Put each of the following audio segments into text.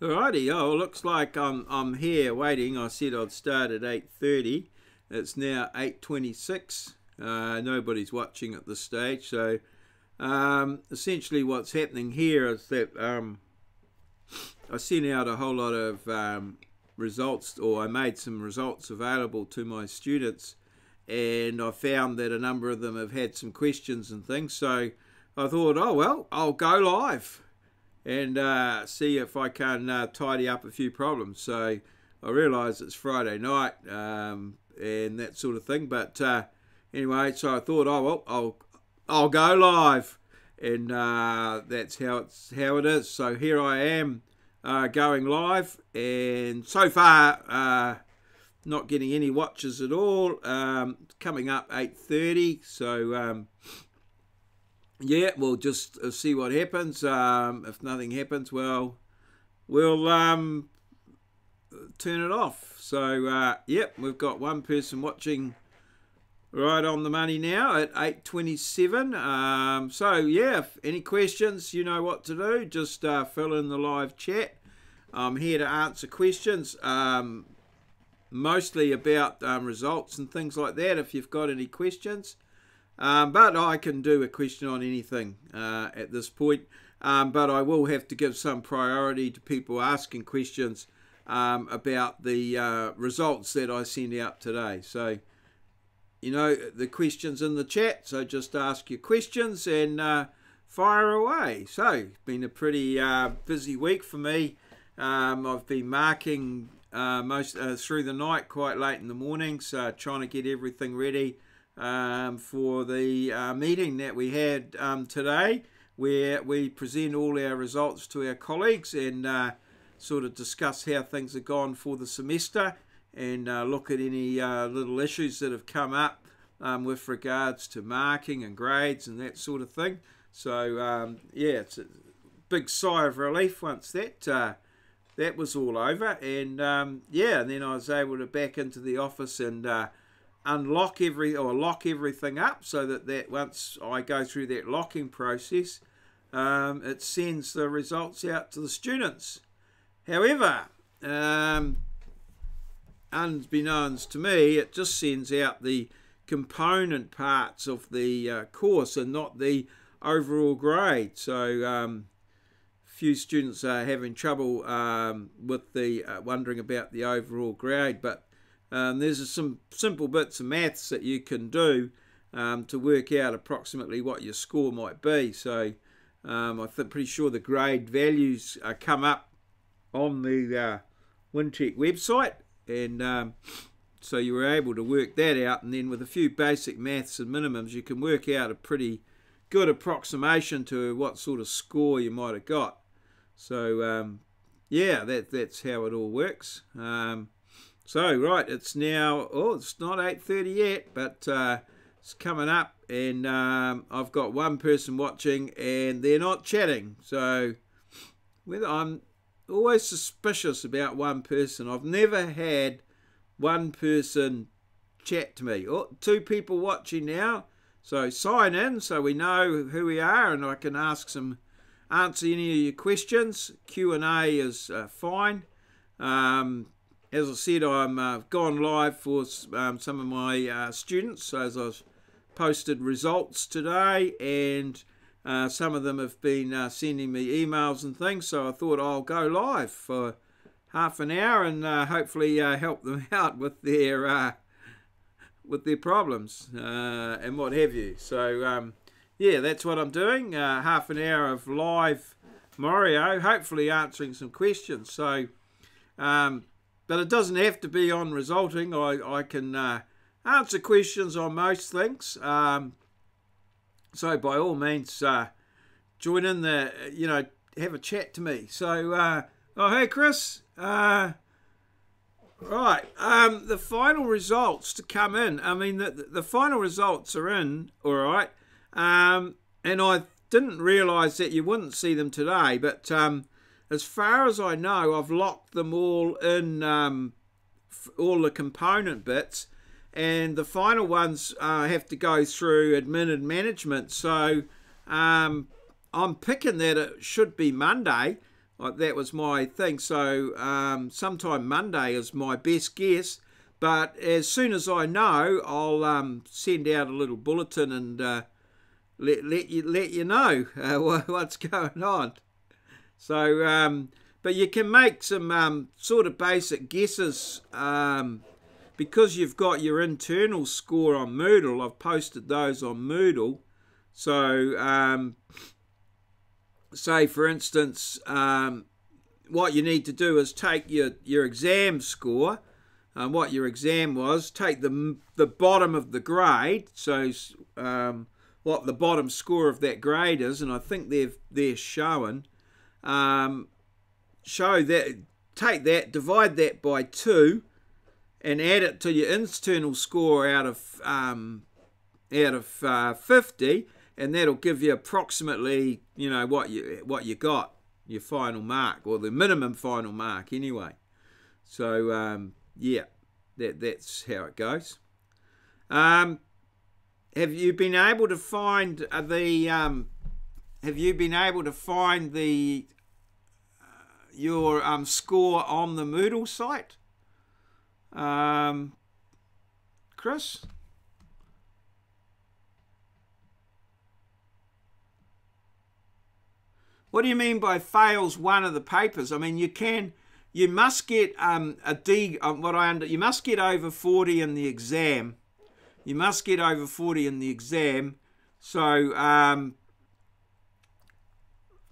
Alrighty, oh, looks like I'm here waiting. I said I'd start at 8:30. It's now 8:26. Nobody's watching at this stage, so essentially what's happening here is that I sent out a whole lot of results, or I made some results available to my students, and I found that a number of them have had some questions and things, so I thought, oh well, I'll go live and see if I can tidy up a few problems. So I realise it's Friday night and that sort of thing, but anyway, so I thought, oh well, I'll go live, and that's how it is. So here I am going live, and so far not getting any watches at all. Coming up 8:30, so yeah, we'll just see what happens. If nothing happens, well, we'll turn it off. So, yep, we've got one person watching right on the money now at 8:27. So, yeah, if any questions, you know what to do. Just fill in the live chat. I'm here to answer questions, mostly about results and things like that, if you've got any questions. But I can do a question on anything at this point. But I will have to give some priority to people asking questions about the results that I send out today. So, you know, the questions in the chat, so just ask your questions and fire away. So, it's been a pretty busy week for me. I've been marking most through the night, quite late in the morning, so trying to get everything ready for the meeting that we had today, where we present all our results to our colleagues and sort of discuss how things have gone for the semester, and look at any little issues that have come up with regards to marking and grades and that sort of thing. So yeah, it's a big sigh of relief once that was all over, and yeah, and then I was able to back into the office and lock everything up, so that once I go through that locking process, it sends the results out to the students. However, unbeknownst to me, it just sends out the component parts of the course and not the overall grade. So few students are having trouble with the wondering about the overall grade, but there's some simple bits of maths that you can do to work out approximately what your score might be. So I'm pretty sure the grade values come up on the WinTech website, and so you were able to work that out, and then with a few basic maths and minimums you can work out a pretty good approximation to what sort of score you might have got. So yeah, that's how it all works. So right, it's now, oh, it's not 8:30 yet, but it's coming up, and I've got one person watching and they're not chatting. So whether I'm always suspicious about one person. I've never had one person chat to me. Oh, two people watching now. So sign in so we know who we are, and I can answer any of your questions. Q&A is fine. As I said, I'm gone live for some of my students, as I've posted results today, and some of them have been sending me emails and things, so I thought I'll go live for half an hour and hopefully help them out with their problems and what have you. So yeah, that's what I'm doing, half an hour of live Maureo, hopefully answering some questions. So but it doesn't have to be on resulting. I can answer questions on most things. So by all means, join in have a chat to me. So, oh, hey, Chris. Right, the final results to come in. I mean, the final results are in, all right. And I didn't realise that you wouldn't see them today, but as far as I know, I've locked them all in, all the component bits, and the final ones have to go through admin and management. So I'm picking that it should be Monday, That was my thing. So sometime Monday is my best guess. But as soon as I know, I'll send out a little bulletin and let you know what's going on. So, but you can make some sort of basic guesses because you've got your internal score on Moodle. I've posted those on Moodle. So, say for instance, what you need to do is take your exam score, what your exam was, take the bottom of the grade, so what the bottom score of that grade is, and I think they're showing. Show that, take that, divide that by 2, and add it to your internal score out of 50, and that'll give you approximately, you know, what you got, your final mark, or the minimum final mark anyway. So yeah, that's how it goes. Have you been able to find your score on the Moodle site, Chris? What do you mean by fails one of the papers? I mean, you must get a D. You must get over 40 in the exam. You must get over 40 in the exam. So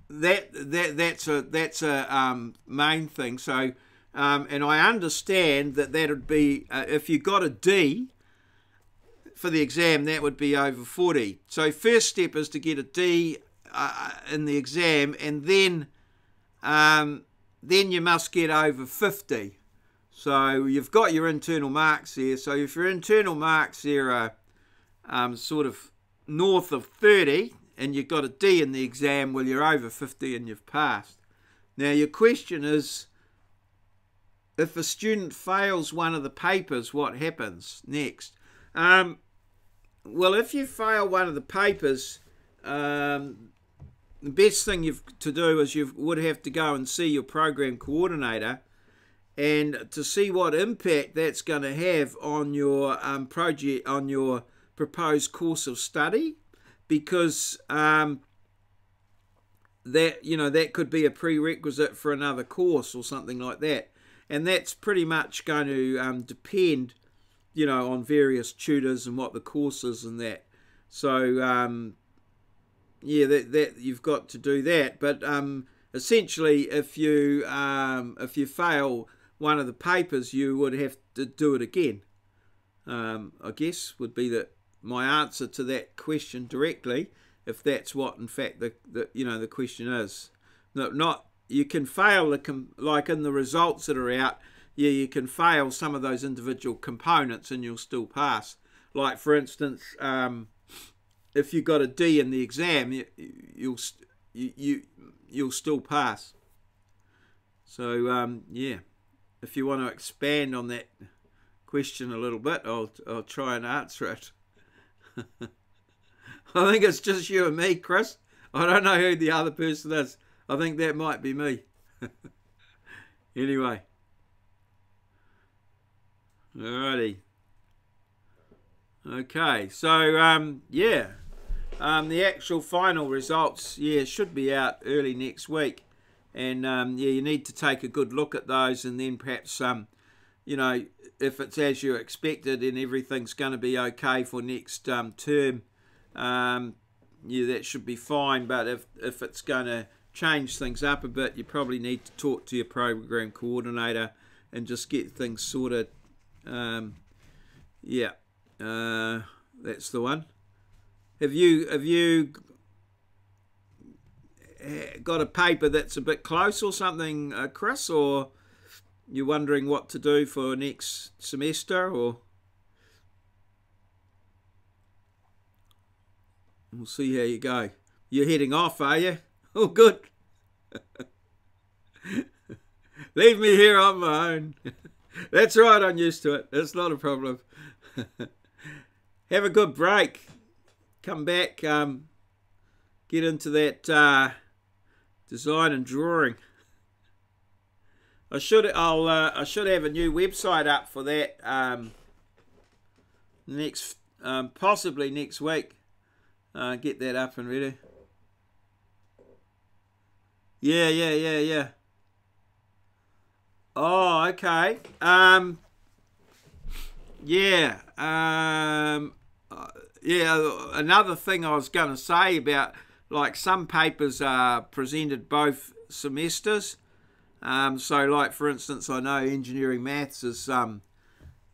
that's a main thing. So and I understand that would be if you got a D for the exam, that would be over 40. So first step is to get a D in the exam, and then you must get over 50. So you've got your internal marks there. So if your internal marks there are sort of north of 30, and you've got a D in the exam, well, you're over 50 and you've passed. Now your question is, if a student fails one of the papers, what happens next? Well, if you fail one of the papers, the best thing you've to do is you would have to go and see your program coordinator, and to see what impact that's going to have on your project, on your proposed course of study, because that could be a prerequisite for another course or something like that, and that's pretty much going to depend, on various tutors and what the course is and that. So yeah, that you've got to do that. But essentially, if you fail one of the papers, you would have to do it again. I guess would be my answer to that question directly, if that's what in fact the question is. Not you can fail like in the results that are out. Yeah, you can fail some of those individual components and you'll still pass. Like for instance, if you got a D in the exam, you'll still pass. So yeah, if you want to expand on that question a little bit, I'll try and answer it. I think it's just you and me, Chris. I don't know who the other person is. I think that might be me. Anyway. Alrighty. Okay, so yeah, the actual final results, should be out early next week, and you need to take a good look at those, and then perhaps if it's as you expected and everything's going to be okay for next term, that should be fine. But if it's going to change things up a bit, you probably need to talk to your program coordinator and just get things sorted. That's the one. Have you got a paper that's a bit close or something, Chris, or you're wondering what to do for next semester, or we'll see how you go. You're heading off, are you? Oh, good. Leave me here on my own. That's right, I'm used to it. It's not a problem. Have a good break. Come back, get into that design and drawing. I should have a new website up for that next possibly next week. Get that up and ready. Yeah. Oh, okay. Yeah. Another thing I was going to say about, like, some papers are presented both semesters. So, like, for instance, I know engineering maths is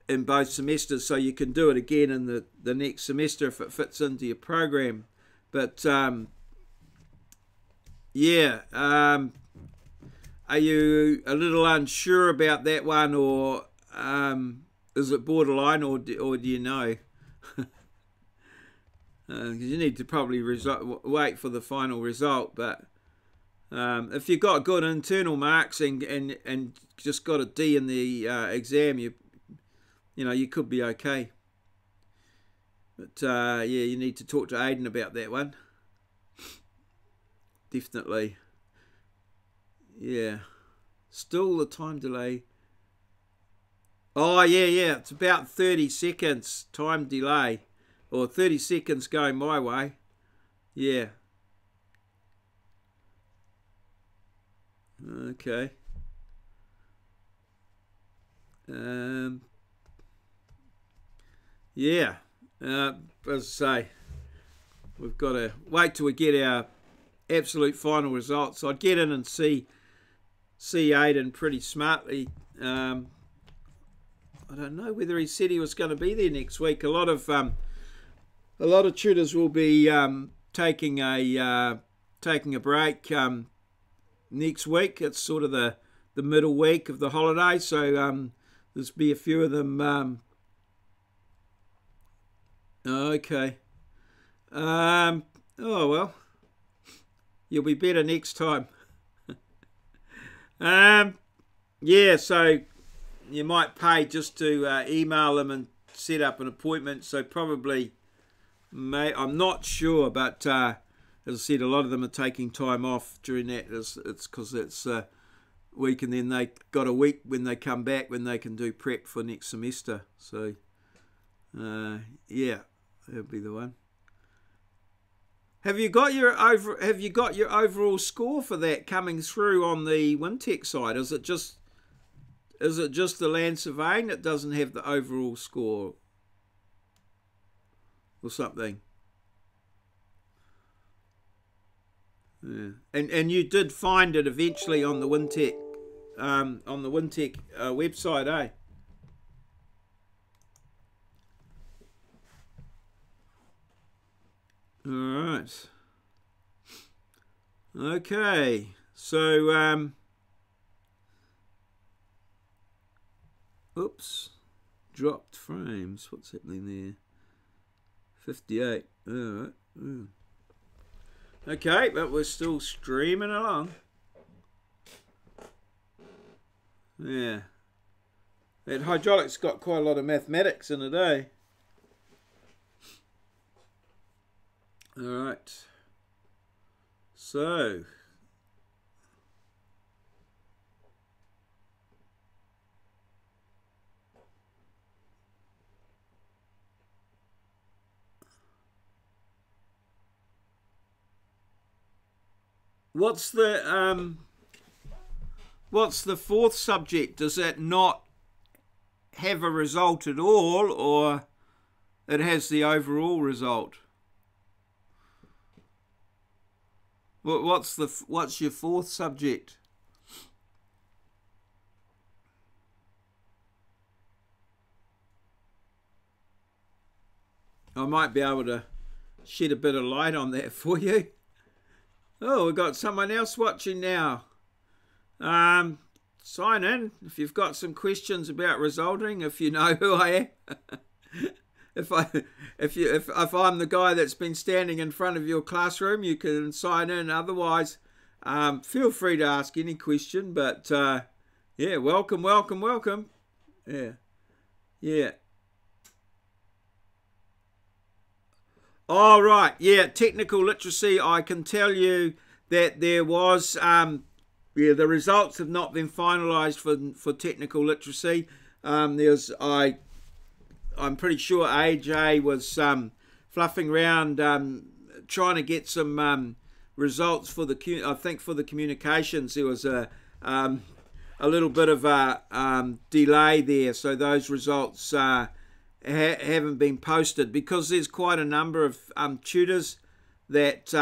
in both semesters, so you can do it again in the next semester if it fits into your program. But are you a little unsure about that one, or is it borderline, or do you know? Because you need to probably wait for the final result. But if you got good internal marks and just got a D in the exam, you could be okay. But you need to talk to Aidan about that one. Definitely. Yeah. Still the time delay. Oh, yeah. It's about 30 seconds time delay. Or 30 seconds going my way. Yeah. Okay. Yeah. As I say, we've got to wait till we get our absolute final results. I'd get in and see Aidan pretty smartly. I don't know whether he said he was going to be there next week. A lot of tutors will be taking a break next week. It's sort of the middle week of the holiday, so there's be a few of them. Okay. Oh well. You'll be better next time. Yeah, so you might pay just to email them and set up an appointment. So probably, I'm not sure, but as I said, a lot of them are taking time off during that. It's because it's a week, and then they got a week when they come back when they can do prep for next semester. So yeah, that'll be the one. Have you got your overall score for that coming through on the Wintec side? Is it just the land surveying that doesn't have the overall score or something? Yeah. And you did find it eventually on the Wintec website, eh? All right. Okay. So, oops, dropped frames. What's happening there? 58. All right. Okay, but we're still streaming along. Yeah. That hydraulics got quite a lot of mathematics in it, eh? All right. So, what's the fourth subject? Does that not have a result at all, or it has the overall result? What's your fourth subject? I might be able to shed a bit of light on that for you. Oh, we've got someone else watching now. Sign in if you've got some questions about resulting, if you know who I am. If I'm the guy that's been standing in front of your classroom, you can sign in. Otherwise, feel free to ask any question. But yeah, welcome. Yeah. All right. Yeah, technical literacy. I can tell you that there was yeah, the results have not been finalised for technical literacy. I'm pretty sure AJ was fluffing around trying to get some results for the. I think for the communications there was a little bit of a delay there, so those results haven't been posted because there's quite a number of tutors that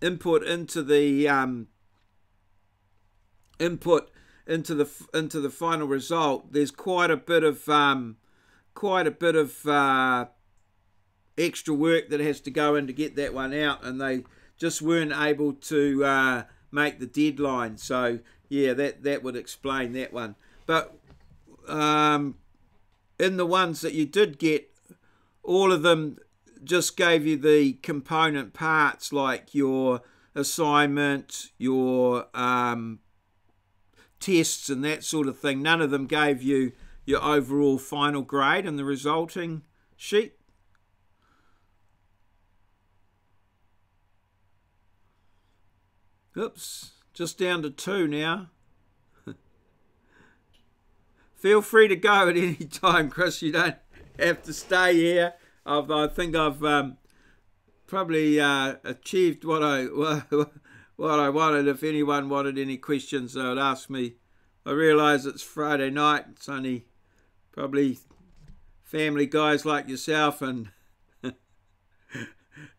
input into the final result. There's quite a bit of extra work that has to go in to get that one out, and they just weren't able to make the deadline. So yeah, that would explain that one. But in the ones that you did get, all of them just gave you the component parts, like your assignment, your tests and that sort of thing. None of them gave you your overall final grade in the resulting sheet. Oops, just down to 2 now. Feel free to go at any time, Chris. You don't have to stay here. I think I've probably achieved what I wanted. If anyone wanted any questions, they would ask me. I realise it's Friday night. It's only probably family guys like yourself and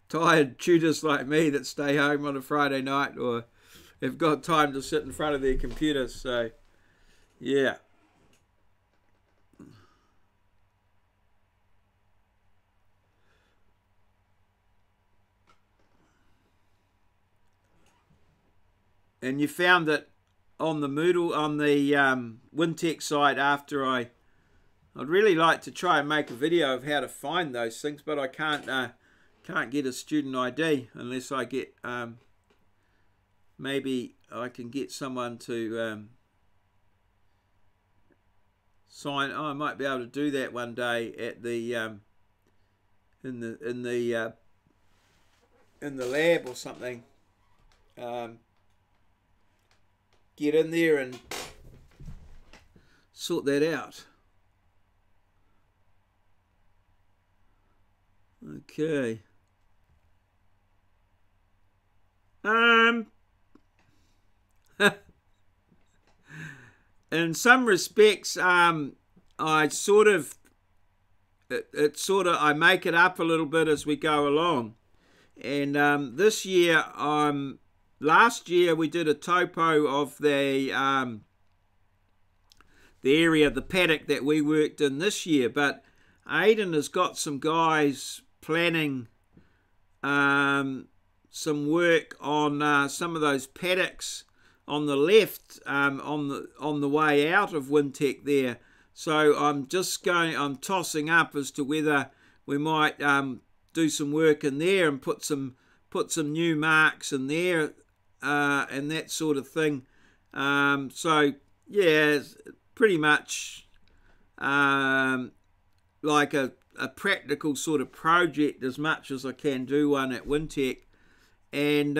tired tutors like me that stay home on a Friday night or have got time to sit in front of their computers. So, yeah. And you found that on the Moodle, on the Wintech side, after I'd really like to try and make a video of how to find those things, but I can't get a student ID unless I get maybe I can get someone to sign. Oh, I might be able to do that one day at the in the lab or something. Get in there and sort that out. Okay. In some respects, I sort of I make it up a little bit as we go along, and this year last year we did a topo of the area, the paddock that we worked in this year, but Aidan has got some guys planning some work on some of those paddocks on the left on the way out of Wintech there. So I'm tossing up as to whether we might do some work in there and put some new marks in there and that sort of thing. So yeah, it's pretty much like a practical sort of project as much as I can do one at Wintech, and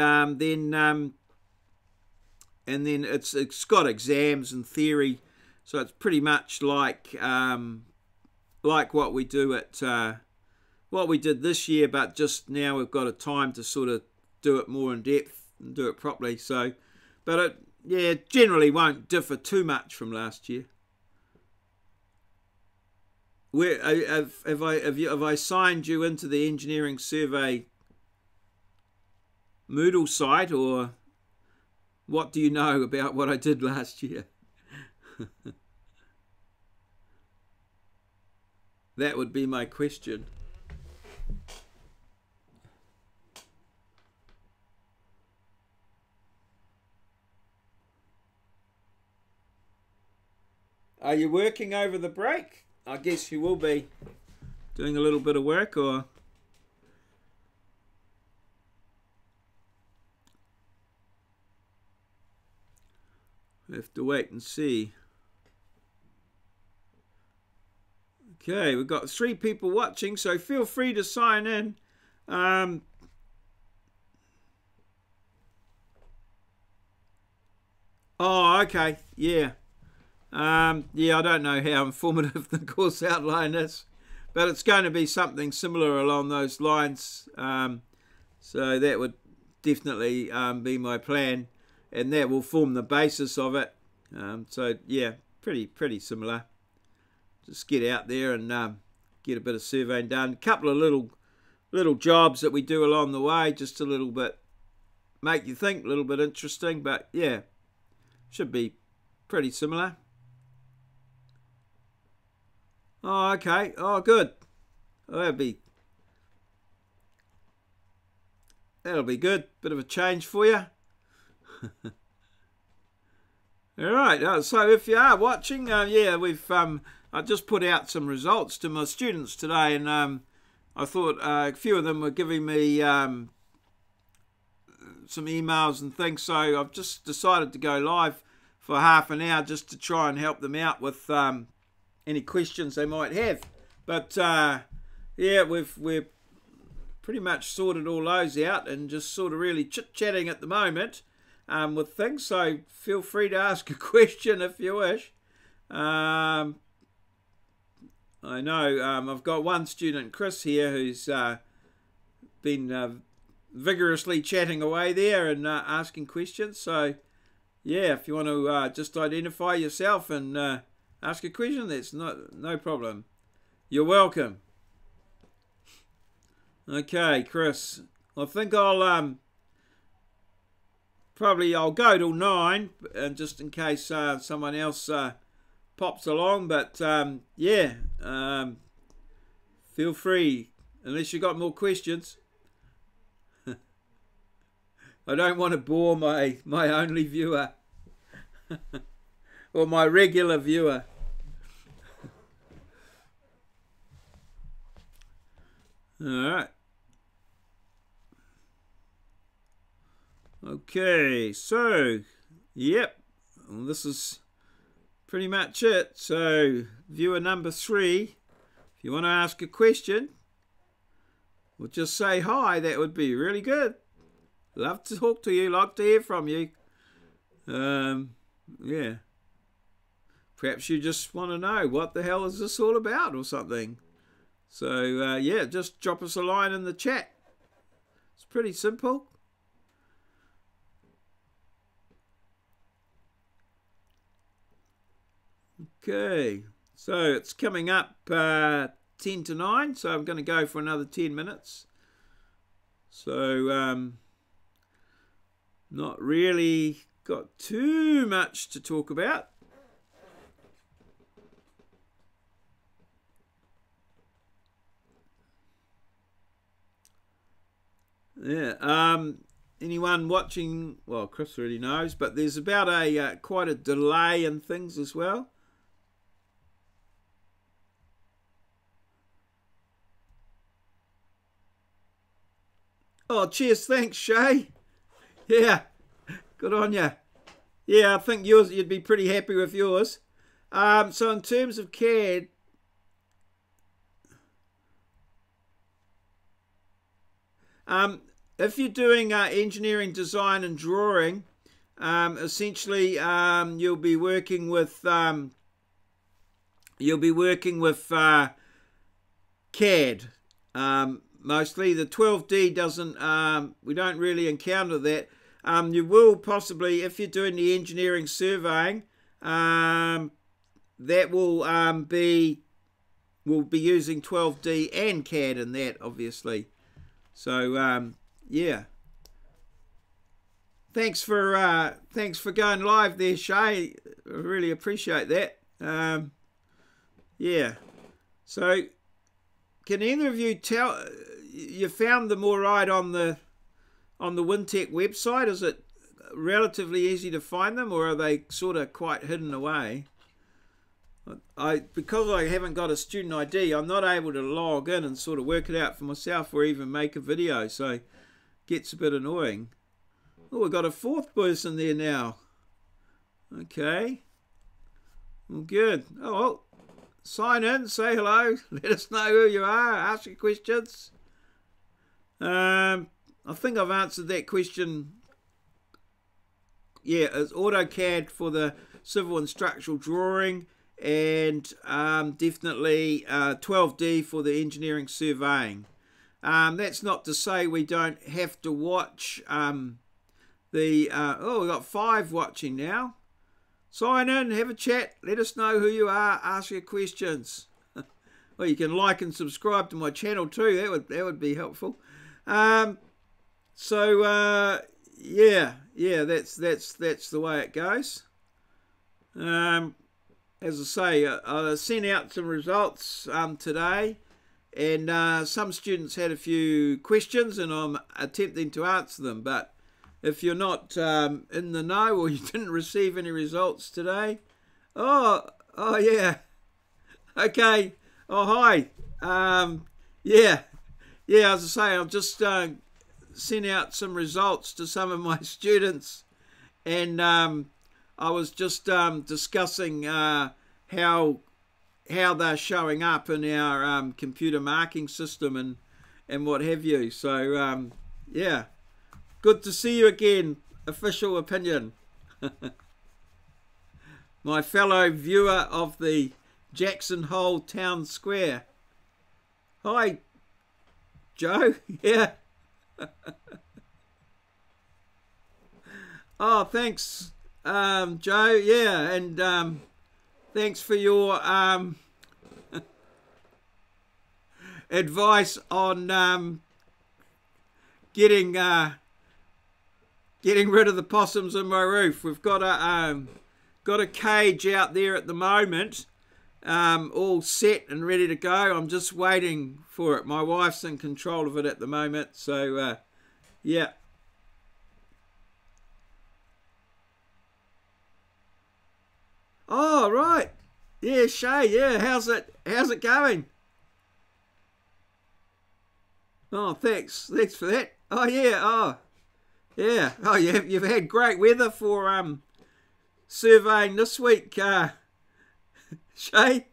then it's got exams and theory, so it's pretty much like what we do at what we did this year, but just now we've got a time to sort of do it more in depth and do it properly. So, but it generally won't differ too much from last year. Where have I signed you into the engineering survey Moodle site, or what do you know about what I did last year? That would be my question. Are you working over the break? I guess you will be doing a little bit of work, or we have to wait and see. Okay, we've got 3 people watching, so feel free to sign in. Oh, okay. Yeah. Yeah, I don't know how informative the course outline is, but it's going to be something similar along those lines. So that would definitely be my plan, and that will form the basis of it. So yeah, pretty similar. Just get out there and get a bit of surveying done. A couple of little jobs that we do along the way, just a little bit, make you think, a little bit interesting, but yeah, should be pretty similar. Oh, okay. Oh, good. Oh, that'll be good. Bit of a change for you. All right. So if you are watching, yeah, I just put out some results to my students today, and I thought a few of them were giving me some emails and things, so I've just decided to go live for half an hour just to try and help them out with any questions they might have. But yeah, we've pretty much sorted all those out and just sort of really chit-chatting at the moment with things, so feel free to ask a question if you wish. I know I've got one student, Chris, here, who's been vigorously chatting away there and asking questions. So yeah, if you want to just identify yourself and ask a question, that's no problem. You're welcome. Okay, Chris. I think I'll go till 9, and just in case someone else pops along. But yeah, feel free, unless you got more questions. I don't want to bore my only viewer or my regular viewer. All right. Okay, so yep, well, this is pretty much it. So viewer number 3, if you want to ask a question or just say hi, that would be really good. Love to talk to you, love to hear from you. Yeah, perhaps you just want to know what the hell is this all about or something. So yeah, just drop us a line in the chat. It's pretty simple. Okay, so it's coming up 10 to 9, so I'm going to go for another 10 minutes. So not really got too much to talk about. Yeah, anyone watching, well, Chris already knows, but there's about quite a delay in things as well. Oh, cheers, thanks, Shay. Yeah, good on you. Yeah, I think you'd be pretty happy with yours. So in terms of CAD, if you're doing engineering, design, and drawing, essentially you'll be working with CAD. Mostly the 12D doesn't. We don't really encounter that. You will possibly, if you're doing the engineering surveying, that will be using 12D and CAD in that, obviously. So yeah. Thanks for going live there, Shay. I really appreciate that. Yeah. So can either of you tell you found them all right on the Wintec website? Is it relatively easy to find them, or are they sort of quite hidden away? Because I haven't got a student ID, I'm not able to log in and sort of work it out for myself or even make a video, so it gets a bit annoying. Oh, we've got a 4th person there now. Okay. Well, good. Oh, well, sign in, say hello, let us know who you are, ask your questions. I think I've answered that question yeah, it's AutoCAD for the civil and structural drawing, and definitely 12D for the engineering surveying. That's not to say we don't have to watch oh, we've got 5 watching now. Sign in, have a chat, let us know who you are, ask your questions. Well, you can like and subscribe to my channel too, that would be helpful. Yeah, that's the way it goes. As I say, I sent out some results today, and some students had a few questions, and I'm attempting to answer them. But if you're not in the know, or you didn't receive any results today, oh yeah, okay, oh hi, yeah, as I say, I've just sent out some results to some of my students, and I was just discussing how they're showing up in our computer marking system and what have you. So yeah, good to see you again, Official Opinion. My fellow viewer of the Jackson Hole Town Square. Hi, Joe. Yeah. Oh, thanks, Joe. Yeah, and thanks for your advice on getting rid of the possums in my roof. We've got a cage out there at the moment, all set and ready to go. I'm just waiting for it. My wife's in control of it at the moment, so yeah. Oh right, yeah, Shay. Yeah, how's it going? Oh, thanks for that. Oh yeah, oh you've had great weather for surveying this week, Shay.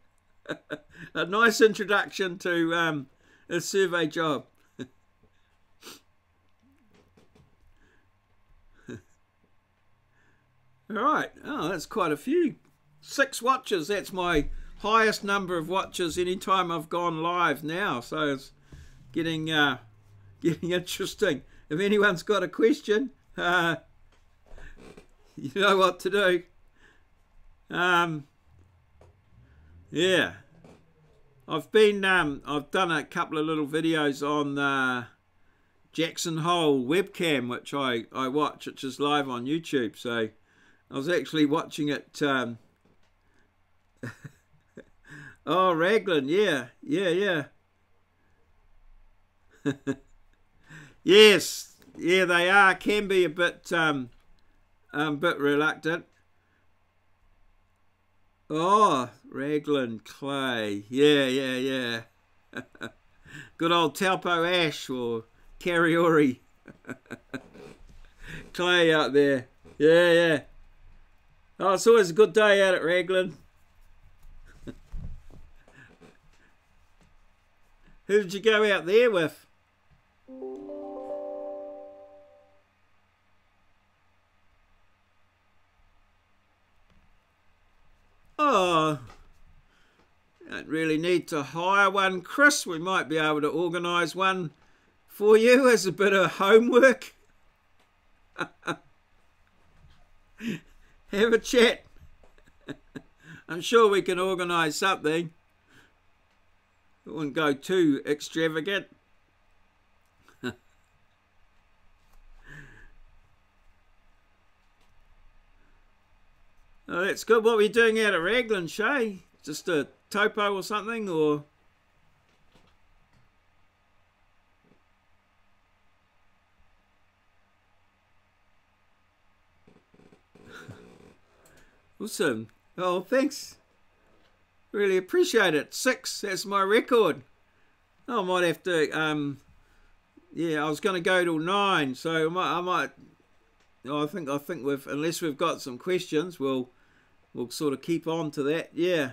A nice introduction to a survey job. All right. Oh, that's quite a few. 6 watches. That's my highest number of watches any time I've gone live now. So it's getting interesting. If anyone's got a question, you know what to do. Yeah, I've done a couple of little videos on Jackson Hole webcam, which I watch, which is live on YouTube. So I was actually watching it. Oh, Raglan, yeah. Yes, yeah, they are. Can be a bit reluctant. Oh, Raglan clay, yeah. Good old Taupo ash or Kariori clay out there. Yeah. Oh, it's always a good day out at Raglan. Who did you go out there with? Oh, don't really need to hire one, Chris. We might be able to organise one for you as a bit of homework. Have a chat. I'm sure we can organise something. It wouldn't go too extravagant. Oh, that's good. What were you doing out of Raglan, Shay? Just a topo or something, or? Awesome. Oh, thanks. Really appreciate it. 6, that's my record. I might have to, yeah, I was going to go till 9, so I might, I think unless we've got some questions, we'll sort of keep on to that. Yeah.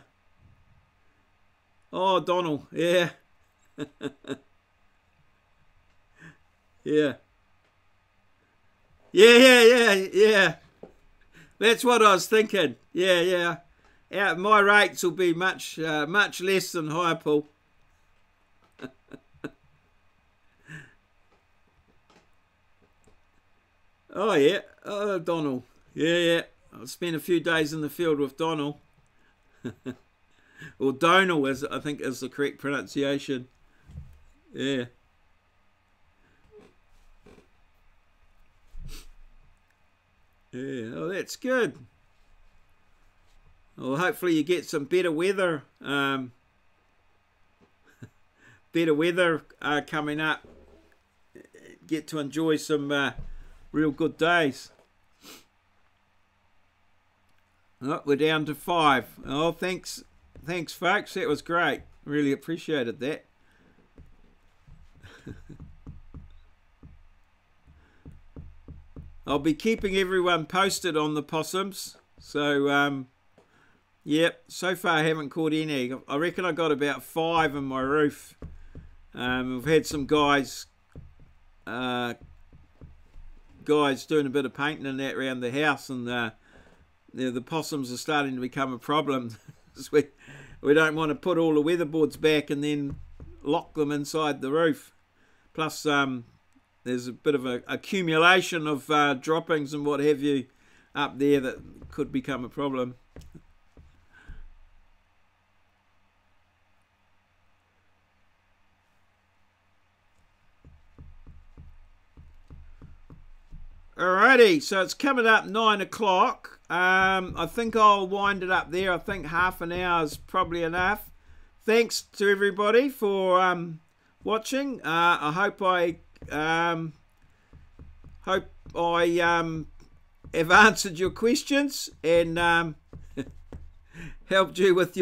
Oh, Donald, yeah. Yeah. Yeah. That's what I was thinking. Yeah, yeah. My rates will be much less than higher pool. Oh yeah, oh Donald. Yeah, yeah. I've spent a few days in the field with Donald, or Donal, as I think is the correct pronunciation. Yeah. Yeah. Oh, that's good. Well, hopefully you get some better weather. Better weather coming up. Get to enjoy some real good days. Oh, we're down to 5. Oh, thanks, folks. That was great. Really appreciated that. I'll be keeping everyone posted on the possums. So, yep. So far, I haven't caught any. I reckon I got about 5 on my roof. We've had some guys doing a bit of painting and that around the house, and the possums are starting to become a problem. we don't want to put all the weatherboards back and then lock them inside the roof. Plus, there's a bit of an accumulation of droppings and what have you up there that could become a problem. Alrighty, so it's coming up 9 o'clock. I think I'll wind it up there. I think half an hour is probably enough. Thanks to everybody for watching. I hope I have answered your questions and helped you with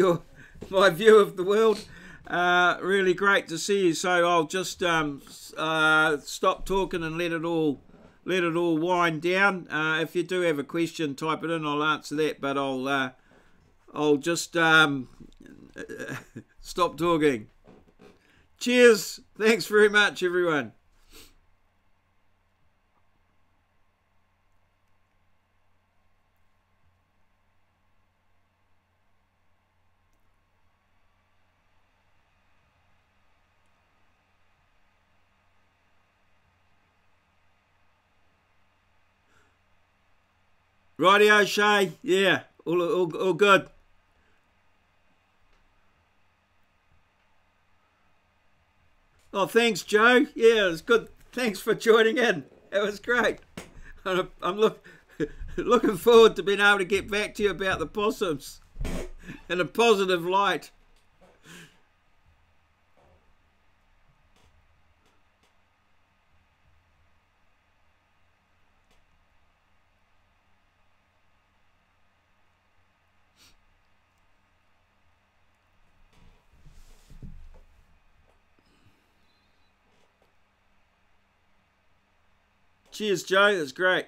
my view of the world. Really great to see you. So I'll just stop talking and let it all wind down. If you do have a question, type it in. I'll answer that, but I'll just stop talking. Cheers. Thanks very much, everyone. Rightio, Shay. Yeah, all good. Oh, thanks, Joe. Yeah, it was good. Thanks for joining in. It was great. I'm looking forward to being able to get back to you about the possums in a positive light. Cheers, Joe. That's great.